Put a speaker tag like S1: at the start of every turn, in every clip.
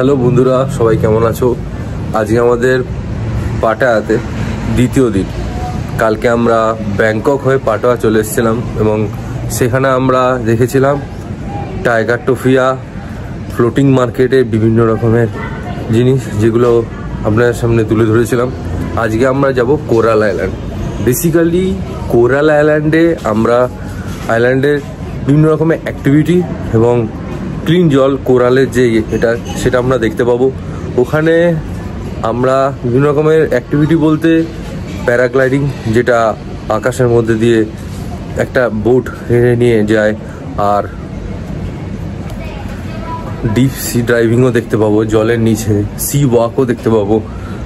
S1: Hello বন্ধুরা, সবাই কেমন আছো? আজকে আমাদের পাটায়াতে দ্বিতীয় দিন। কালকে আমরা ব্যাংকক হয়ে পাটায়া চলে এসেছিলাম এবং সেখানে আমরা দেখেছিলাম টাইগার ট্রফিয়া, ফ্লোটিং মার্কেটের বিভিন্ন রকমের জিনিস যেগুলো আপনাদের সামনে তুলে ধরেছিলাম। আজকে আমরা যাব কোরাল আইল্যান্ড। বেসিক্যালি কোরাল আইল্যান্ডে আমরা আইল্যান্ডের বিভিন্ন রকমের অ্যাক্টিভিটি এবং ক্লিন জল, কোরালের যে এটা সেটা আমরা দেখতে পাবো। ওখানে আমরা বিভিন্ন রকমের অ্যাক্টিভিটি বলতে প্যারাগ্লাইডিং, যেটা আকাশের মধ্যে দিয়ে একটা বোট হেঁটে নিয়ে যায়, আর ডিপ সি ড্রাইভিংও দেখতে পাবো, জলের নিচে সি ওয়াকও দেখতে পাবো,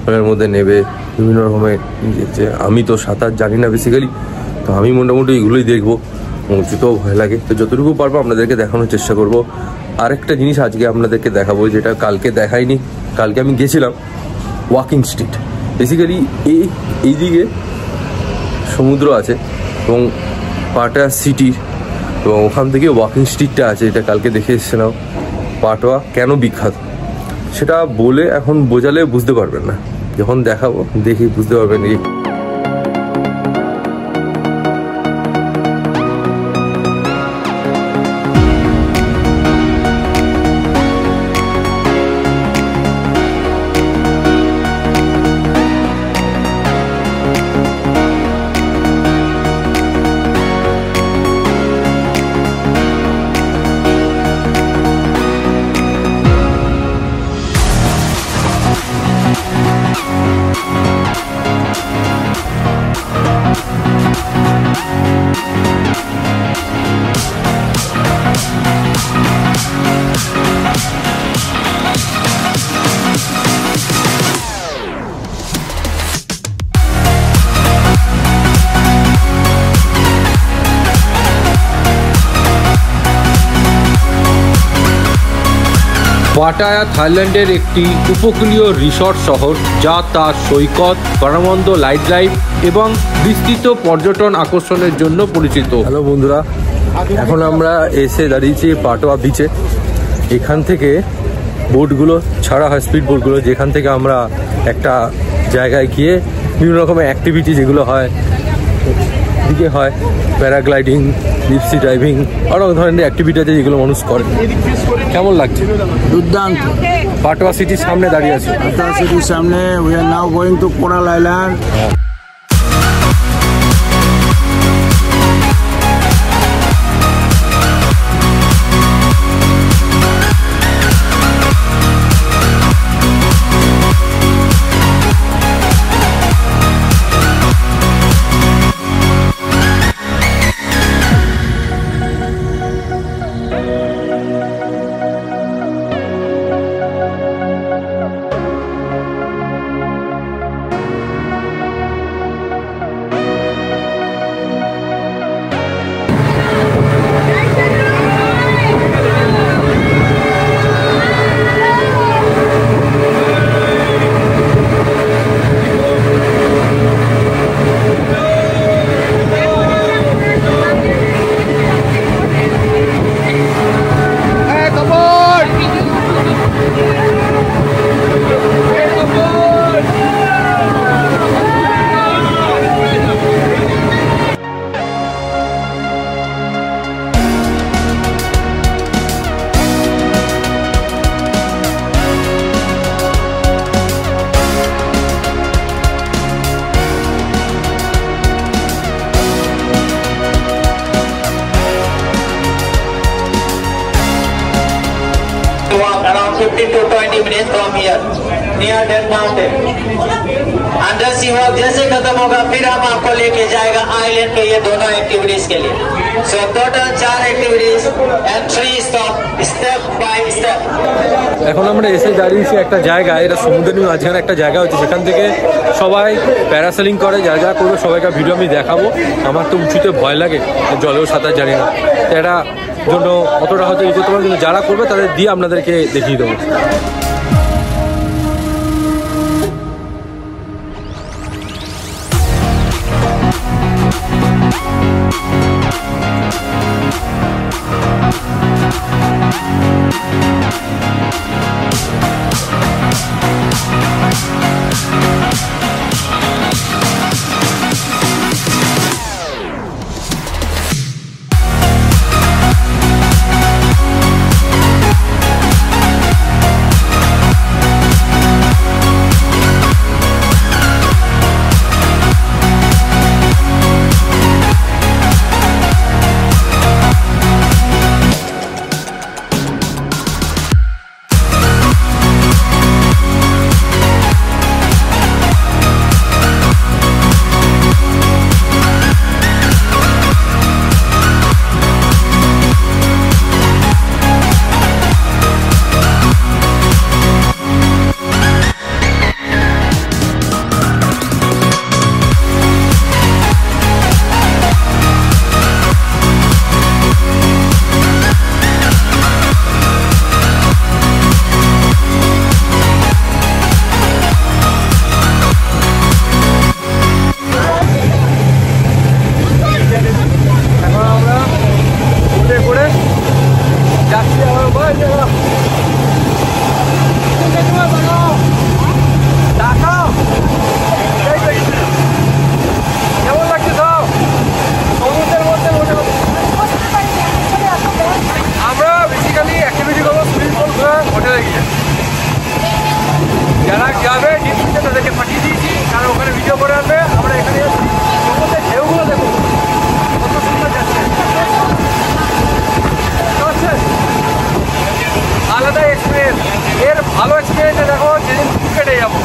S1: ওটার মধ্যে নেবে বিভিন্ন রকমের। আমি তো সাঁতার জানি না বেসিক্যালি, তো আমি মোটামুটি এগুলোই দেখবো। উঁচুতেও ভয় লাগে, তো যতটুকু পারবো আপনাদেরকে দেখানোর চেষ্টা করব। আরেকটা জিনিস আজকে আপনাদেরকে দেখাবো যেটা কালকে দেখাইনি। কালকে আমি গেছিলাম ওয়াকিং স্ট্রিট। বেসিক্যালি এইদিকে সমুদ্র আছে এবং পাটায়া সিটি, এবং ওখান থেকে ওয়াকিং স্ট্রিটটা আছে, এটা কালকে দেখে এসেছিলাম। পাটায়া কেন বিখ্যাত সেটা বলে এখন বোঝালে বুঝতে পারবেন না, যখন দেখাবো দেখি বুঝতে পারবেন। পাটায়া থাইল্যান্ডের একটি উপকূলীয় রিসর্ট শহর, যা তার সৈকত, প্রাণবন্ত লাইট লাইফ এবং বিস্তৃত পর্যটন আকর্ষণের জন্য পরিচিত। হ্যালো বন্ধুরা, এখন আমরা এসে দাঁড়িয়েছি পাটায়া বিচে। এখান থেকে বোটগুলো ছাড়া হয়, স্পিড বোটগুলো, যেখান থেকে আমরা একটা জায়গায় গিয়ে বিভিন্ন রকমের অ্যাক্টিভিটি যেগুলো হয় দিকে হয়, প্যারাগ্লাইডিং, ডিপ সি ড্রাইভিং, অনেক ধরনের অ্যাক্টিভিটি আছে যেগুলো মানুষ করে। কেমন লাগছে?
S2: দুর্দান্ত।
S1: পাটায়া সিটির সামনে দাঁড়িয়ে আছে।
S2: পাটায়া সিটির সামনে। We are now going to coral island.
S3: Around 15 to 20 minutes from here, near that mountain. Under sea walk जैसे खत्म होगा फिर हम आपको लेके जाएगा आइलैंड पे ये दोनों एक्टिविटीज के लिए। So total 4 activities and 3 stop, step by step.
S1: এখন আমরা এসে দাঁড়িয়েছি একটা জায়গায়, এটা সমুদ্রের মাঝখানে একটা জায়গা হচ্ছে, সেখান থেকে সবাই প্যারাসেলিং করে। যা যা করবে সবাইকার ভিডিও আমি দেখাবো। আমার তো উঁচুতে ভয় লাগে, জলেও সাঁতার জানি না, তো এটা জন্য অতটা হয়তো করতে পারবো, কিন্তু যারা করবে তাদের দিয়ে আপনাদেরকে দেখিয়ে দেবো। যারা যাবে ডিসপ্লেতে তাদেরকে পাঠিয়ে দিয়েছি, কারণ ওখানে ভিডিও করে আনবে। আমরা এখানে সমুদ্রের ঢেউগুলো দেখো কত সুন্দর যাচ্ছে, আলাদা এক্সপিরিয়েন্স। এর ভালো এক্সপিরিয়েন্সে দেখো যেদিন ফুকেটে যাবো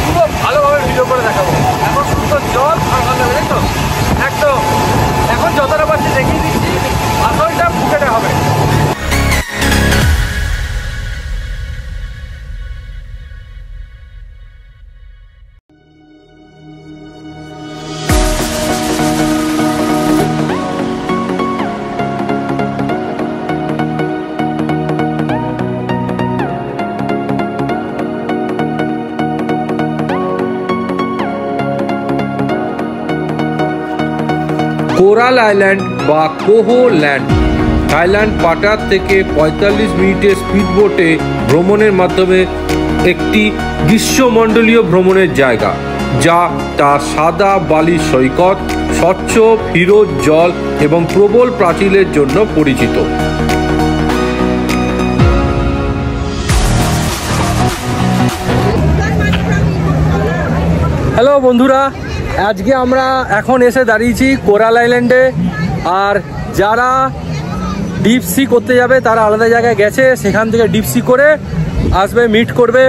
S1: পুরো ভালোভাবে ভিডিও করে দেখাবো। এখন সুন্দর জল আর ভালো লাগবে, দেখো একদম। এখন যতটা পারছি দেখিয়ে দিচ্ছি, আসলটা ফুকেটে হবে। কোরাল আইল্যান্ড বা কোহো ল্যান্ড থাইল্যান্ড পাটার থেকে 45 মিনিটের স্পিডবোটে ভ্রমণের মাধ্যমে একটি গ্রীষ্মমণ্ডলীয় ভ্রমণের জায়গা, যা তার সাদা বালির সৈকত, স্বচ্ছ ফিরোজ জল এবং প্রবল প্রাচীরের জন্য পরিচিত। হ্যালো বন্ধুরা, আজকে আমরা এখন এসে দাঁড়িয়েছি কোরাল আইল্যান্ডে। আর যারা ডিপ সি করতে যাবে তারা আলাদা জায়গায় গেছে, সেখান থেকে ডিপ সি করে আসবে, মিট করবে।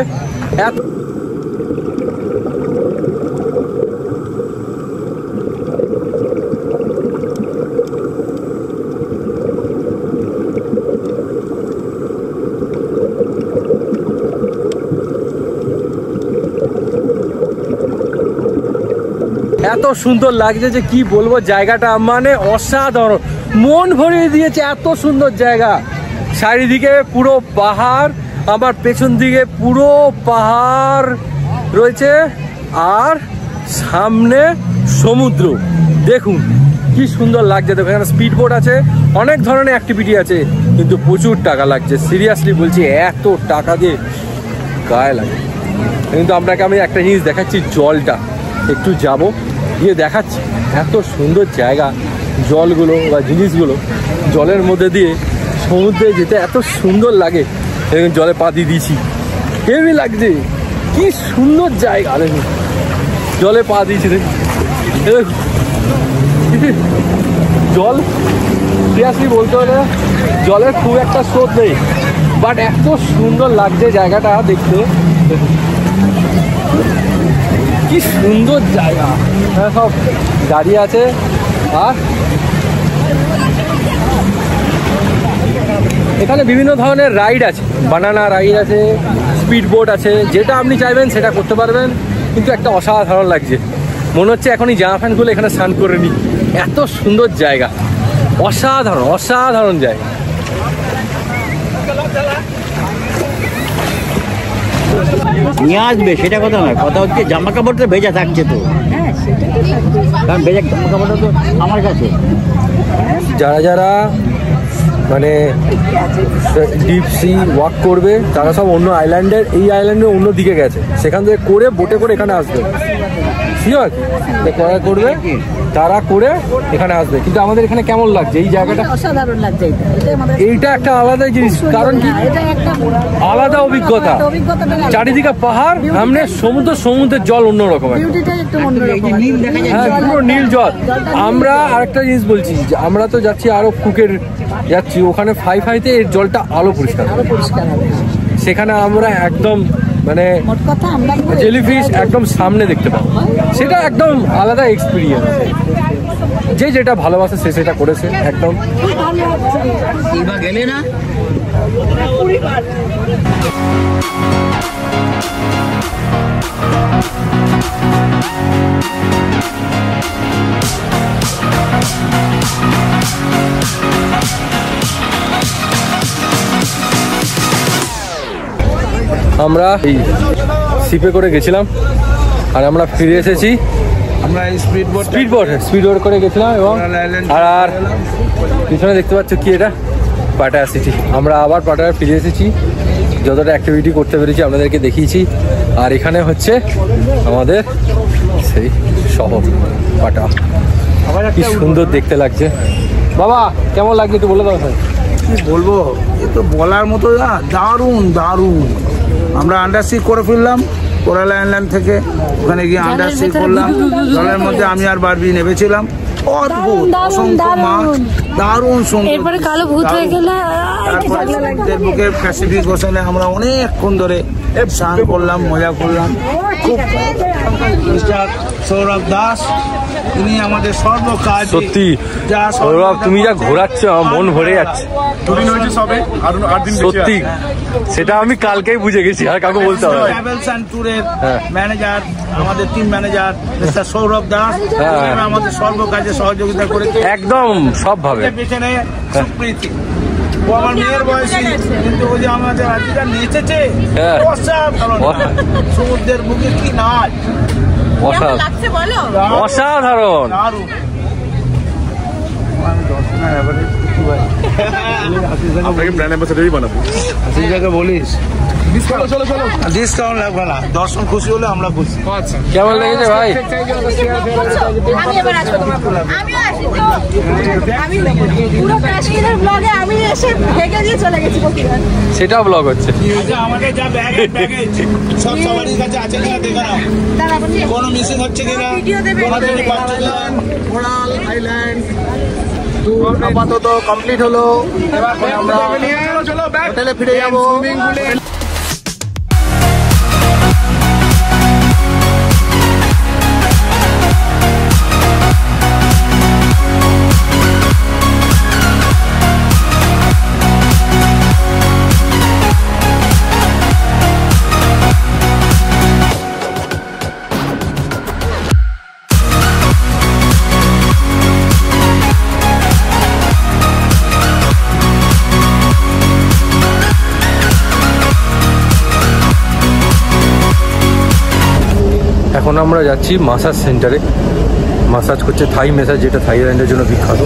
S1: এত সুন্দর লাগছে যে কি বলবো, জায়গাটা মানে অসাধারণ, মন ভরিয়ে দিয়েছে। এত সুন্দর জায়গা, চারিদিকে পুরো পাহাড়, আমার পেছন দিকে পুরো পাহাড় রয়েছে, আর সামনে সমুদ্র। দেখুন কি সুন্দর লাগছে। দেখুন এখানে স্পিড বোট আছে, অনেক ধরনের অ্যাক্টিভিটি আছে, কিন্তু প্রচুর টাকা লাগছে। সিরিয়াসলি বলছি, এত টাকা দিয়ে গায়ে লাগে। কিন্তু আপনাকে আমি একটা জিনিস দেখাচ্ছি, জলটা একটু যাব গিয়ে দেখাচ্ছি। এত সুন্দর জায়গা, জলগুলো বা জিনিসগুলো জলের মধ্যে দিয়ে সমুদ্রে যেতে এত সুন্দর লাগে। দেখুন জলে পা দিয়ে দিয়েছি, হেভি লাগছে, কি সুন্দর জায়গা। দেখুন জলে পা দিয়েছি, দেখুন জল সিরিয়াসলি বলতে হলে জলের খুব একটা স্রোত নেই, বাট এত সুন্দর লাগছে জায়গাটা দেখতে। কি সুন্দর জায়গা, সব দাঁড়িয়ে আছে। আর এখানে বিভিন্ন ধরনের রাইড আছে, বানানা রাইড আছে, স্পিড বোট আছে, যেটা আপনি চাইবেন সেটা করতে পারবেন। কিন্তু একটা অসাধারণ লাগছে, মনে হচ্ছে এখনই জামা প্যান্টগুলো এখানে স্নান করে নিই। এত সুন্দর জায়গা, অসাধারণ অসাধারণ জায়গা।
S2: নিয়ে আসবে সেটা কথা নয়, কথা হচ্ছে জামা কাপড়টা ভেজা থাকছে তো, কারণ ভেজা জামা কাপড়টা তো আমার কাছে।
S1: যারা যারা মানে ডিপ সি ওয়াক করবে তারা সব অন্য আইল্যান্ডের, এই আইল্যান্ডের অন্য দিকে গেছে, সেখান থেকে করে বোটে করে এখানে আসবে। শিওর করা করবে, তারা করে এখানে আসবে। কিন্তু আমাদের এখানে কেমন লাগছে এই জায়গাটা?
S4: অসাধারণ লাগছে।
S1: এইটা একটা আলাদা জিনিস, কারণ কি আলাদা অভিজ্ঞতা। চারিদিকে পাহাড়, সামনে সমুদ্র, সমুদ্রের জল অন্যরকম, হ্যাঁ পুরো নীল জল। আমরা আরেকটা জিনিস বলছি, আমরা তো যাচ্ছি আরো ফুকের যাচ্ছি, ওখানে ফাইতে এর জলটা আলো পরিষ্কার, সেখানে আমরা একদম মানে জেলিফিশ একদম সামনে দেখতে পাবো। সেটা একদম আলাদা এক্সপিরিয়েন্স। যে যেটা ভালোবাসে সে সেটা করেছে একদম।
S2: গেলে না
S1: আমরা এই শিপে করে গেছিলাম আর আমরা ফিরে এসেছি।
S2: আমরা স্পিড
S1: বোট করে গেছিলাম এবং আর পিছনে দেখতে পাচ্ছ কি, এটা পাটায়া সিটি। আমরা আবার পাটায়া ফিরে এসেছি, যতটা অ্যাক্টিভিটি করতে পেরেছি আপনাদেরকে দেখিয়েছি। আর এখানে হচ্ছে আমাদের সেই শহর পাটায়া, কি সুন্দর দেখতে লাগছে। বাবা কেমন লাগছে একটু বলে দাও।
S2: কি বলবো, এ তো বলার মতো না, দারুণ দারুণ। আমরা আন্ডার সি করে ফেললাম,
S4: কোরাল আইল্যান্ড থেকে। ওখানে গিয়ে আন্ডার সি করলাম, জলের মধ্যে আমি আর বারবি নেমেছিলাম। অদ্ভুত, অসংখ্য মাছ, দারুণ সুন্দর।
S5: এরপরে কালো ভূত হয়ে গেলে
S4: বুকে প্যাসিফিক ওশানে আমরা অনেকক্ষণ ধরে স্নান করলাম, মজা করলাম। খুব মিস্টার সৌরভ দাস, তিনি আমাদের সর্বকাজ।
S1: সত্যি সৌরভ, তুমি যা ঘোরাচ্ছ আমার মন ভরে যাচ্ছে। সত্যি, সেটা আমি কালকেই বুঝে গেছি, আর কাউকে বলতে হবে।
S4: ট্রাভেলস অ্যান্ড ট্যুরের ম্যানেজার, আমাদের team manager mister Sourav Das, আমাদের সর্বকাজে সহযোগিতা করেছে একদম সবভাবে। পেছনে সুপ্রীতি, ও আমার মেয়ের বয়সী, কিন্তু ওই যে আমাদের রাজিটা নেচেছে অসাধারণ। সমুদ্রের বুকে কি নাচ,
S1: অসাধারণ।
S4: বলিস ডিসকাউন্ট লাগবে না, দর্শন খুশি হলে আমরা খুশি।
S1: কেমন লেগেছে ভাই? সেটাও ব্লগ হচ্ছে।
S4: আমাদের যা ব্যাগ সব সবারই কাছে আছে কিনা দেখে নাও, কোনো মিসিং হচ্ছে কিনা। কোরাল আইল্যান্ড আপাতত কমপ্লিট হলো, এবার আমরা হোটেলে ফিরে যাবো।
S1: এখন আমরা যাচ্ছি মাসাজ সেন্টারে। মাসাজ করছে থাই ম্যাসাজ, যেটা থাইল্যান্ডের জন্য বিখ্যাত।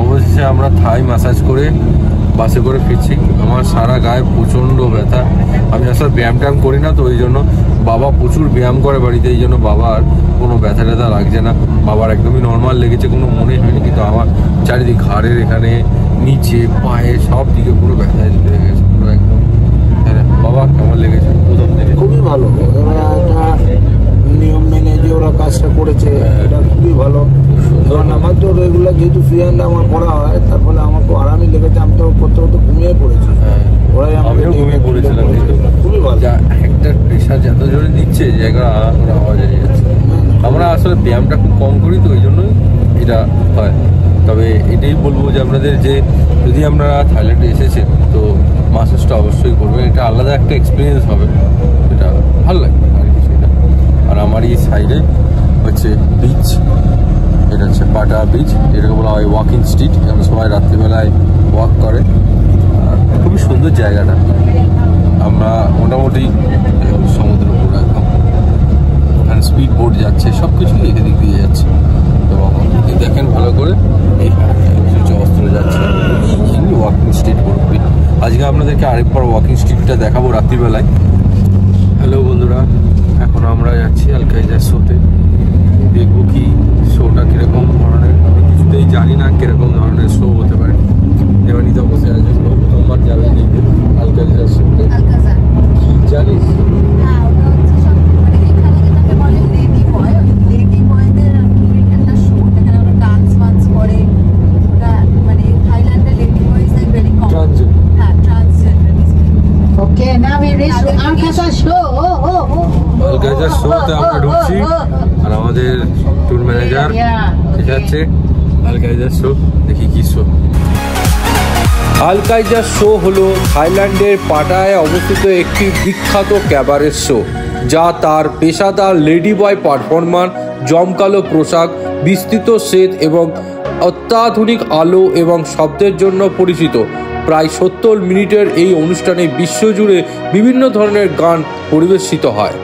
S1: অবশেষে আমরা থাই ম্যাসাজ করে বাসে করে ফিরছি। আমার সারা গায়ে প্রচণ্ড ব্যথা। আমি আসলে ব্যায়াম ট্যায়াম করি না, তো ওই জন্য বাবা প্রচুর ব্যায়াম করে বাড়িতে, এই জন্য বাবার কোনো ব্যথা ট্যাথা লাগছে না। বাবার একদমই নর্মাল লেগেছে, কোনো মনে হয়নি। কিন্তু আমার চারিদিক ঘাড়ের এখানে, নিচে, পায়ে, সব দিকে পুরো ব্যথা লেগে গেছে পুরো একদম। হ্যাঁ বাবা, কেমন লেগেছে প্রথম থেকে?
S4: খুবই ভালো, নিয়ম মেনে যে ওরা কাজটা করেছে এটা খুবই ভালো। কারণ আমার তো রেগুলার যেহেতু ফ্রি হ্যান্ড আমার করা হয়, তার ফলে আমার খুব আরামই লেগেছে। আমি তো করতে করতে ঘুমিয়ে পড়েছি, ওরাই
S1: আমিও ঘুমিয়ে পড়েছিলাম। কিন্তু
S4: খুবই ভালো,
S1: একটা প্রেশার যত জোরে দিচ্ছে জায়গা আওয়াজ হয়ে যাচ্ছে। আমরা আসলে ব্যায়ামটা খুব কম করি, তো ওই জন্যই এটা হয়। তবে এটাই বলবো যে আপনাদের, যে যদি আপনারা থাইল্যান্ডে এসেছেন তো মাসাজটা অবশ্যই করবেন। এটা আলাদা একটা এক্সপিরিয়েন্স হবে, এটা ভালো লাগবে আর কিছু এটা। আর আমার এই সাইডে হচ্ছে বিচ, এটা হচ্ছে পাটা বিচ, যেটাকে বলা হয় ওয়াকিং স্ট্রিট। এখানে সবাই রাত্রিবেলায় ওয়াক করে, আর খুবই সুন্দর জায়গাটা। আমরা মোটামুটি সমুদ্র পুরো একদম, ওখানে স্পিড বোট যাচ্ছে, সব কিছুই এদিক দিয়ে যাচ্ছে। এবং দেখেন ভালো করে, এই অস্ত্র যাচ্ছে ওয়াকিং স্ট্রিট পুরোপুরি। আজকে আপনাদেরকে আরেকবার ওয়াকিং স্ট্রিটটা দেখাবো রাত্রিবেলায়। হ্যালো বন্ধুরা, এখন আমরা যাচ্ছি আলকাইজার শোতে। দেখবো কি শোটা কীরকম ধরনের, আমি কিছুতেই জানি না কীরকম ধরনের শো হতে পারে। এবার নিতে বসে আছে, প্রথমবার যাবে দেখতে আলকাইজার শোতে। জানিস আলকাইজার শোতে আমরা ঢুকছি, আর আমাদের ট্যুর ম্যানেজার ঠিক আছে। আলকাইজার শো দেখি কি শো। আলকাইজার শো হলো থাইল্যান্ডের পাটায়ায় অবস্থিত একটি বিখ্যাত ক্যাবারেট শো, যা তার পেশাদার লেডি বয় পারফর্মার, জমকালো পোশাক, বিস্তৃত সেট এবং অত্যাধুনিক আলো এবং শব্দের জন্য পরিচিত। প্রায় 70 মিনিটের এই অনুষ্ঠানে বিশ্বজুড়ে বিভিন্ন ধরনের গান পরিবেশিত হয়।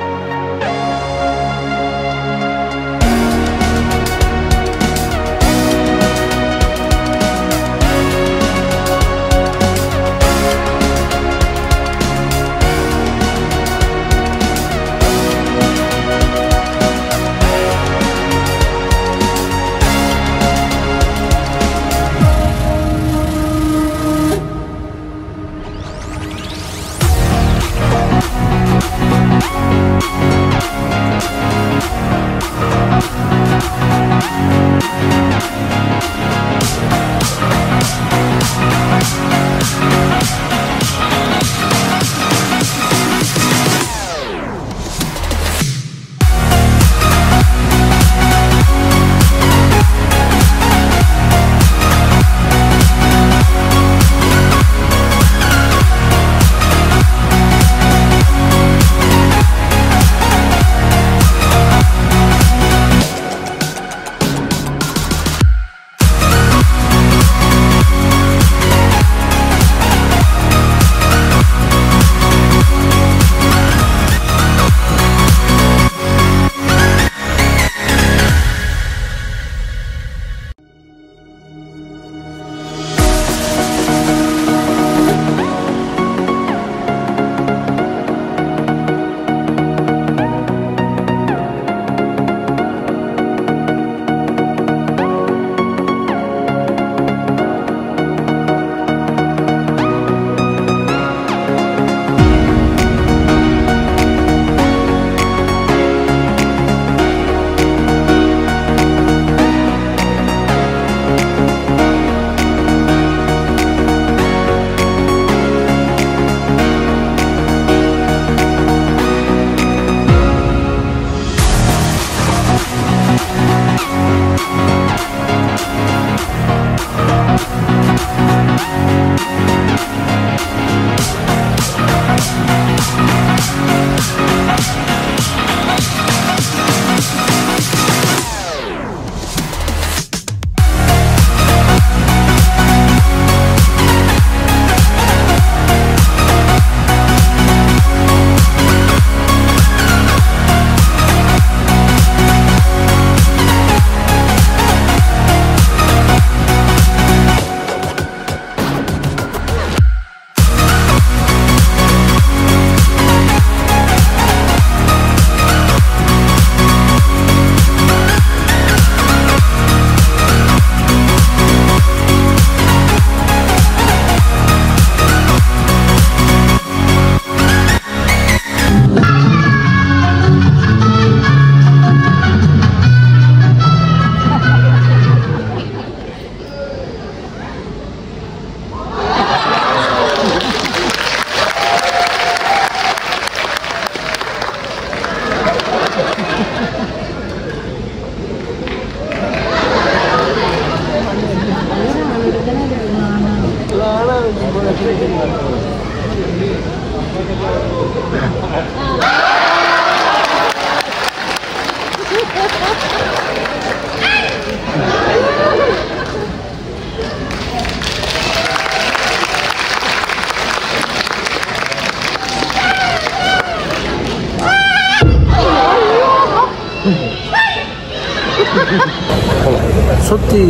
S4: সত্যি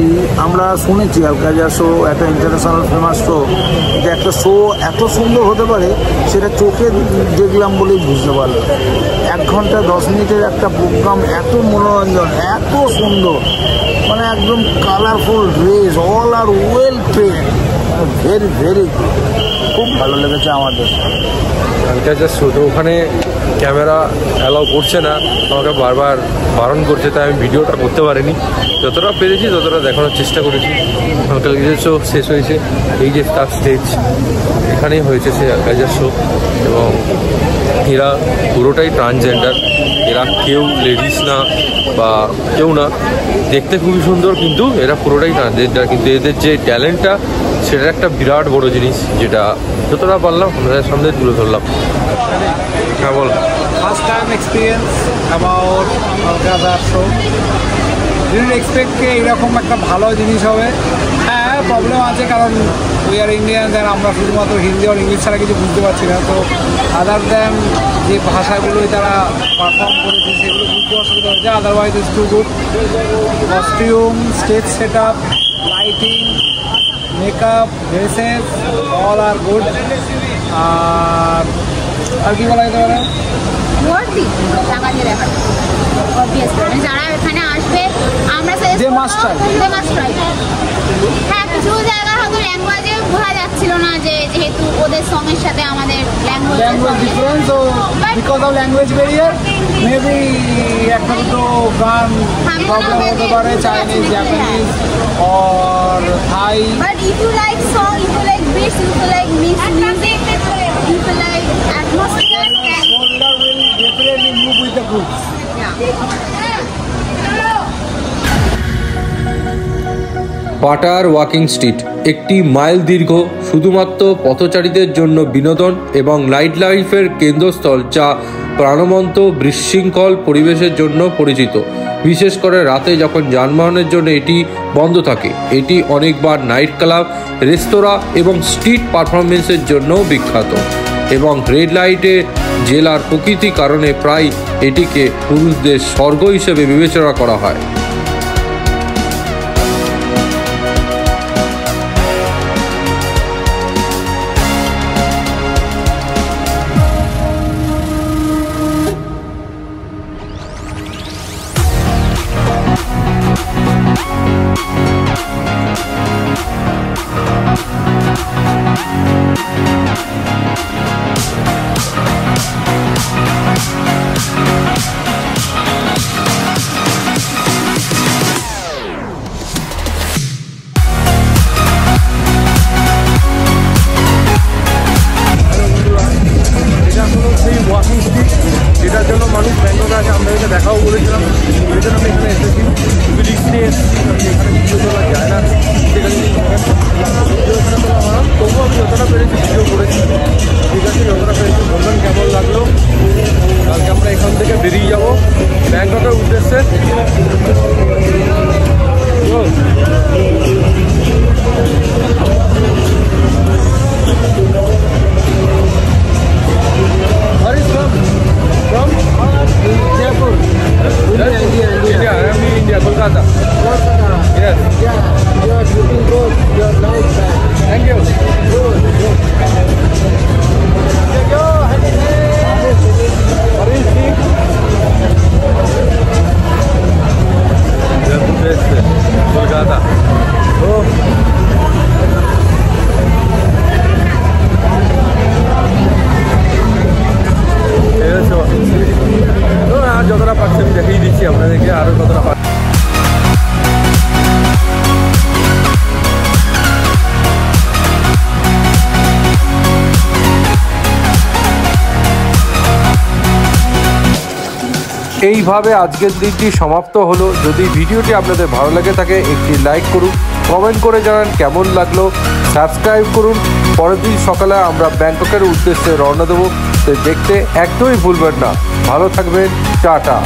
S4: আমরা শুনেছি আলকাইজার শো একটা ইন্টারন্যাশনাল ফেমাস শো, যে একটা শো এত সুন্দর হতে পারে সেটা চোখে দেখলাম বলেই বুঝতে পারলাম। 1 ঘন্টা 10 মিনিটের একটা প্রোগ্রাম, এত মনোরঞ্জন, এত সুন্দর, মানে একদম colourful dress, all are well train, very very খুব ভালো লেগেছে আমাদের।
S1: আলকাইজার শো তো ওখানে ক্যামেরা অ্যালাউ করছে না, আমাকে বারবার বারণ করছে, তাই আমি ভিডিওটা করতে পারিনি। যতটা পেরেছি ততটা দেখানোর চেষ্টা করেছি। আলকাইজার শো শেষ হয়েছে, এই যে তার স্টেজ, এখানেই হয়েছে সে আলকাইজার শো। এবং এরা পুরোটাই ট্রান্সজেন্ডার, এরা কেউ লেডিস না বা কেউ না, দেখতে খুবই সুন্দর, কিন্তু এরা পুরোটাই ট্রান্সজেন্ডার। কিন্তু এদের যে ট্যালেন্টটা সেটা একটা বিরাট বড় জিনিস, যেটা যতটা পারলাম আমাদের সামনে তুলে ধরলাম। হ্যাঁ বল।
S5: First time experience about Alcazar show. Didn't expect যে এরকম একটা ভালো জিনিস হবে। হ্যাঁ প্রবলেম আছে, কারণ উই আর ইন্ডিয়ান, দেন আমরা শুধুমাত্র হিন্দি আর ইংলিশ ছাড়া কিছু বুঝতে পারছি না। তো আদার দেন যে ভাষাগুলোই তারা পারফর্ম করেছে সেগুলো বুঝতে অসুবিধা হচ্ছে। Otherwise is too good. Costume, stage set up, lighting, makeup, dresses all are good. আর কি বলা যেতে পারে,
S6: যারা এখানে আসবে আমরা হ্যাঁ কিছু জায়গা হয়তো ল্যাঙ্গুয়েজে বোঝা যাচ্ছিল না, যে যেহেতু ওদের সঙ্গের সাথে আমাদের
S5: ল্যাঙ্গুয়েজ ডিফারেন্স, তো because of language barrier maybe একটা দুটো গান প্রবলেম হতে পারে, Chinese, Japanese or Thai.
S6: But if you like song, if you like beats, if you like music, if you like atmosphere,
S5: shoulder will definitely move with the groups.
S1: পাটায়ার walking street একটি mile দীর্ঘ, শুধুমাত্র পথচারীদের জন্য বিনোদন এবং night লাইফের কেন্দ্রস্থল, যা প্রাণবন্ত বিশৃঙ্খল পরিবেশের জন্য পরিচিত। বিশেষ করে রাতে যখন যানবাহনের জন্য এটি বন্ধ থাকে। এটি অনেকবার নাইট ক্লাব, রেস্তোরাঁ এবং স্ট্রিট পারফরমেন্সের জন্যও বিখ্যাত এবং রেড লাইটে জেলার প্রকৃতি কারণে প্রায় এটিকে পুরুষদের স্বর্গ হিসেবে বিবেচনা করা হয়। যেটার জন্য মানুষ ব্যাঙ্গকে আছে, আমরা এটা দেখাও বলেছিলাম, এই জন্য আমি এখানে এসেছি। লিখতে এসেছি, এখানে ভিডিও তোলা যায় না, সেখানে ভিডিও এখানে তোলা হয়, তবুও আমি যতটা পেরেছি ভিডিও করেছি। ঠিক আছে, যতটা পেরেছি বলবেন কেমন লাগলো। কালকে আমরা এখান থেকে বেরিয়ে যাবো ব্যাঙ্গকের উদ্দেশ্যে। India, Kolkata. Yes.
S5: Yeah, you are looking good. You are nice man.
S1: Thank you.
S5: Good.
S1: Kolkata. Oh. যতটা পাচ্ছি আমি দেখিয়ে দিচ্ছি আপনাদেরকে, আরো কতটা পাচ্ছি। এইভাবে আজকের দিনটি সমাপ্ত হলো। যদি ভিডিওটি আপনাদের ভালো লাগে থাকে একটি লাইক করুন, কমেন্ট করে জানান কেমন লাগলো, সাবস্ক্রাইব করুন। পরের দিন সকালে আমরা ব্যাংককের উদ্দেশ্যে রওনা দেবো, তো দেখতে একদমই ভুলবেন না। ভালো থাকবেন, টাটা।